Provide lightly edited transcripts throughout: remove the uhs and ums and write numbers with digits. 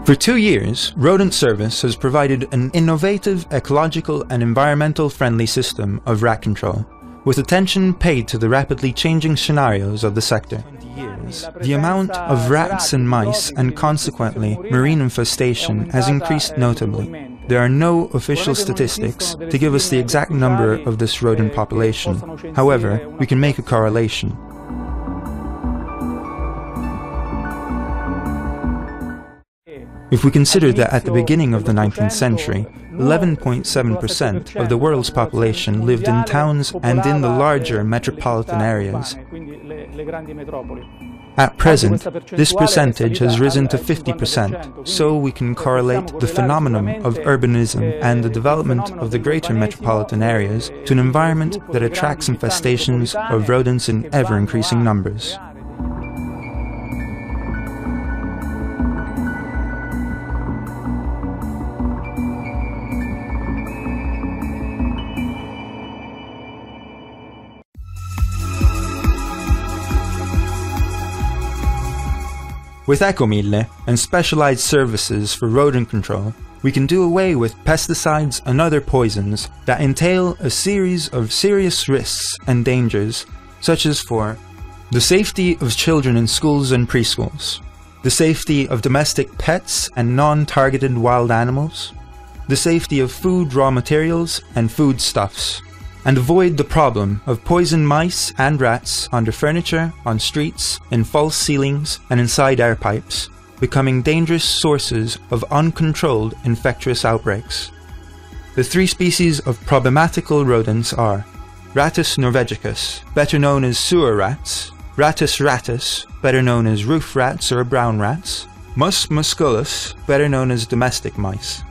For 2 years, Rodent Service has provided an innovative, ecological and environmental friendly system of rat control, with attention paid to the rapidly changing scenarios of the sector. The amount of rats and mice, and consequently marine infestation, has increased notably. There are no official statistics to give us the exact number of this rodent population. However, we can make a correlation. If we consider that at the beginning of the 19th century, 11.7% of the world's population lived in towns and in the larger metropolitan areas, at present, this percentage has risen to 50%, so we can correlate the phenomenon of urbanism and the development of the greater metropolitan areas to an environment that attracts infestations of rodents in ever-increasing numbers. With Ecomille and specialized services for rodent control, we can do away with pesticides and other poisons that entail a series of serious risks and dangers, such as for the safety of children in schools and preschools, the safety of domestic pets and non-targeted wild animals, the safety of food raw materials and foodstuffs, and avoid the problem of poisoned mice and rats under furniture, on streets, in false ceilings, and inside air pipes, becoming dangerous sources of uncontrolled infectious outbreaks. The 3 species of problematical rodents are Rattus norvegicus, better known as sewer rats, Rattus rattus, better known as roof rats or brown rats, Mus musculus, better known as domestic mice.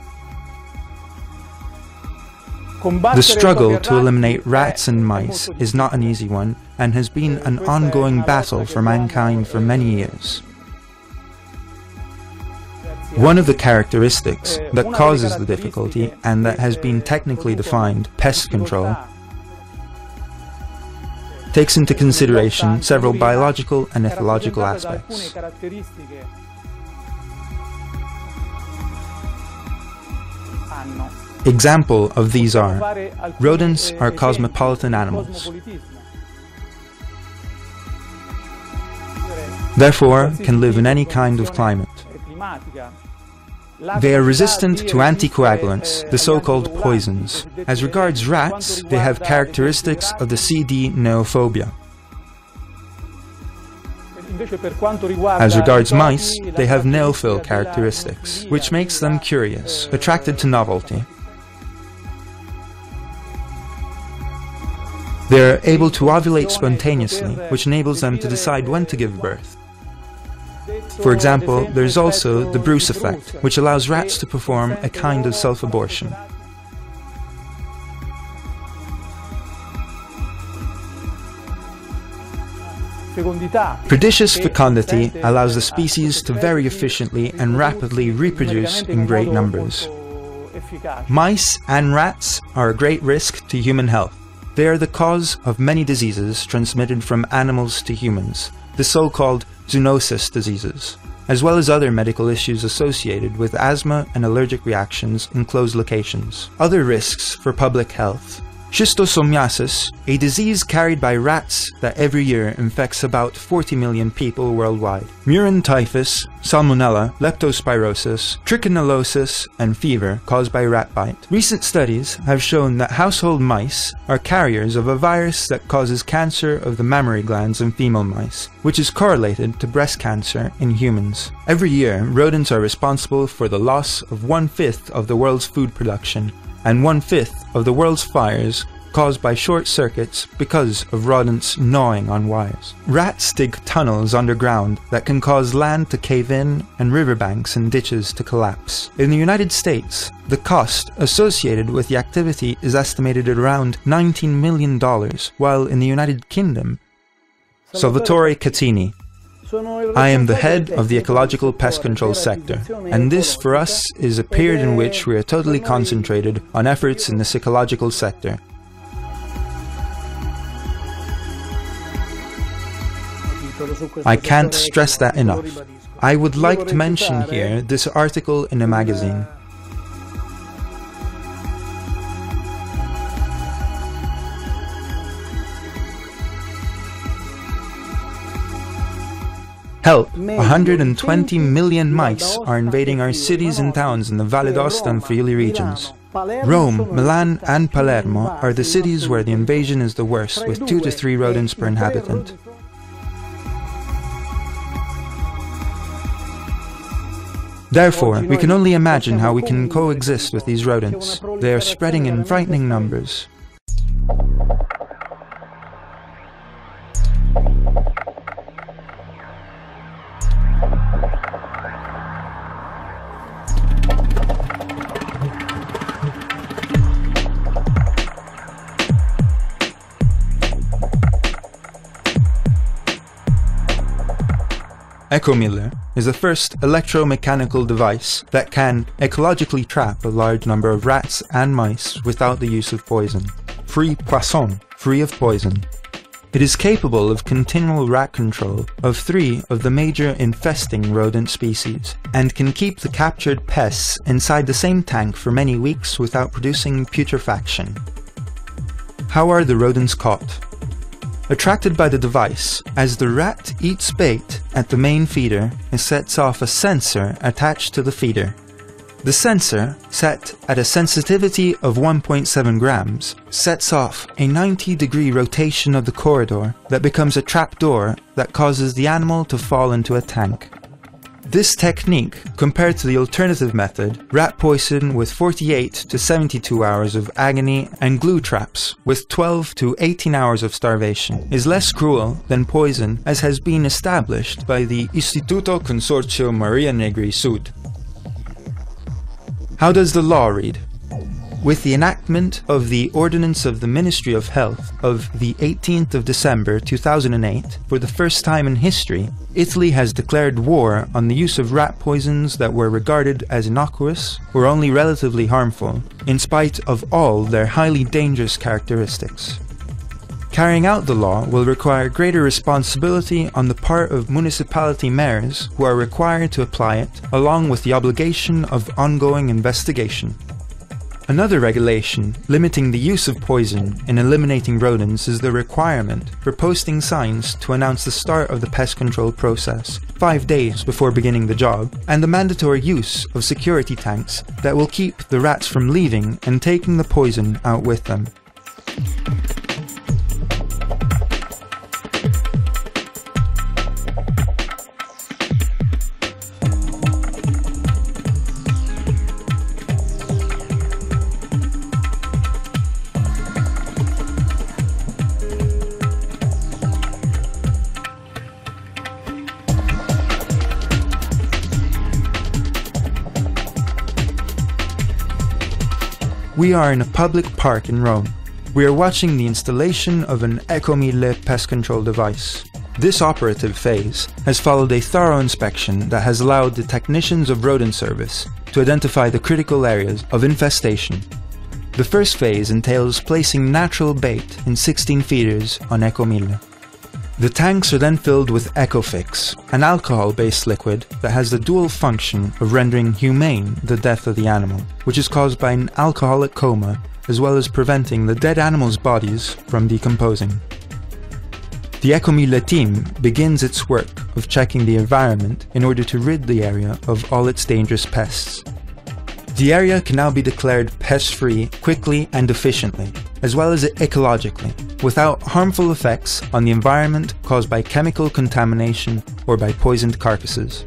The struggle to eliminate rats and mice is not an easy one, and has been an ongoing battle for mankind for many years. One of the characteristics that causes the difficulty, and that has been technically defined, pest control, takes into consideration several biological and ecological aspects. Example of these are, rodents are cosmopolitan animals. Therefore, can live in any kind of climate. They are resistant to anticoagulants, the so-called poisons. As regards rats, they have characteristics of the CD neophobia. As regards mice, they have neophil characteristics, which makes them curious, attracted to novelty. They are able to ovulate spontaneously, which enables them to decide when to give birth. For example, there is also the Bruce effect, which allows rats to perform a kind of self-abortion. Prodigious fecundity allows the species to very efficiently and rapidly reproduce in great numbers. Mice and rats are a great risk to human health. They are the cause of many diseases transmitted from animals to humans, the so-called zoonosis diseases, as well as other medical issues associated with asthma and allergic reactions in closed locations. Other risks for public health: schistosomiasis, a disease carried by rats that every year infects about 40 million people worldwide. Murine typhus, salmonella, leptospirosis, trichinosis, and fever caused by rat bite. Recent studies have shown that household mice are carriers of a virus that causes cancer of the mammary glands in female mice, which is correlated to breast cancer in humans. Every year, rodents are responsible for the loss of 1/5 of the world's food production, and 1/5 of the world's fires caused by short circuits because of rodents gnawing on wires. Rats dig tunnels underground that can cause land to cave in and riverbanks and ditches to collapse. In the United States, the cost associated with the activity is estimated at around $19 million, while in the United Kingdom, Salvatore Catini. I am the head of the ecological pest control sector, and this for us is a period in which we are totally concentrated on efforts in this ecological sector. I can't stress that enough. I would like to mention here this article in a magazine. Help! 120 million mice are invading our cities and towns in the Valle d'Aosta and Friuli regions. Rome, Milan and Palermo are the cities where the invasion is the worst, with 2 to 3 rodents per inhabitant. Therefore, we can only imagine how we can coexist with these rodents. They are spreading in frightening numbers. Ecomiller is the first electromechanical device that can ecologically trap a large number of rats and mice without the use of poison. Free poisson, free of poison. It is capable of continual rat control of 3 of the major infesting rodent species, and can keep the captured pests inside the same tank for many weeks without producing putrefaction. How are the rodents caught? Attracted by the device, as the rat eats bait at the main feeder, it sets off a sensor attached to the feeder. The sensor, set at a sensitivity of 1.7 grams, sets off a 90-degree rotation of the corridor that becomes a trapdoor that causes the animal to fall into a tank. This technique, compared to the alternative method, rat poison with 48 to 72 hours of agony and glue traps with 12 to 18 hours of starvation, is less cruel than poison, as has been established by the Istituto Consorcio Maria Negri Sud. How does the law read? With the enactment of the Ordinance of the Ministry of Health of the 18th of December 2008, for the first time in history, Italy has declared war on the use of rat poisons that were regarded as innocuous or only relatively harmful, in spite of all their highly dangerous characteristics. Carrying out the law will require greater responsibility on the part of municipality mayors who are required to apply it, along with the obligation of ongoing investigation. Another regulation limiting the use of poison in eliminating rodents is the requirement for posting signs to announce the start of the pest control process 5 days before beginning the job, and the mandatory use of security tanks that will keep the rats from leaving and taking the poison out with them. We are in a public park in Rome. We are watching the installation of an Ecomiller pest control device. This operative phase has followed a thorough inspection that has allowed the technicians of rodent service to identify the critical areas of infestation. The first phase entails placing natural bait in 16 feeders on Ecomiller. The tanks are then filled with Ecofix, an alcohol-based liquid that has the dual function of rendering humane the death of the animal, which is caused by an alcoholic coma, as well as preventing the dead animal's bodies from decomposing. The Ecomiller team begins its work of checking the environment in order to rid the area of all its dangerous pests. The area can now be declared pest-free quickly and efficiently, as well as ecologically, without harmful effects on the environment caused by chemical contamination or by poisoned carcasses.